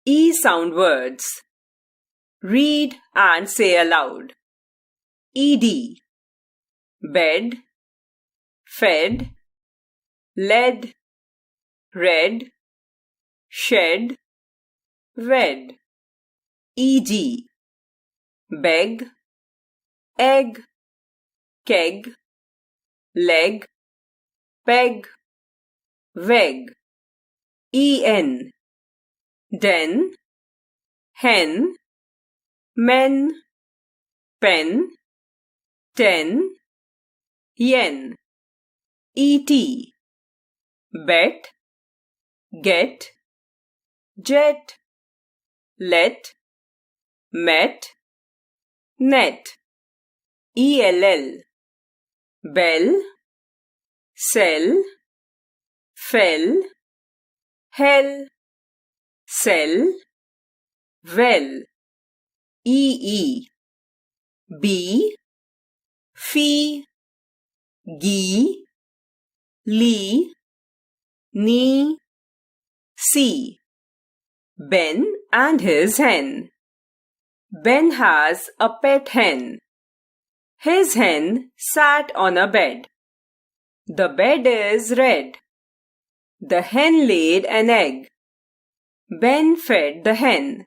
E sound words. Read and say aloud. Ed. Bed, fed, led, read, shed, wed. Ed. Beg, egg, keg, leg, peg, weg. En. Den, hen, men, pen, ten, yen. Et. Bet, get, jet, let, met, net. Ell. Bell, sell, fell, hell, sell, well. Ee. Bee, fee, gee, lee, knee, see. Ben and his hen. Ben has a pet hen. His hen sat on a bed. The bed is red. The hen laid an egg. Ben fed the hen.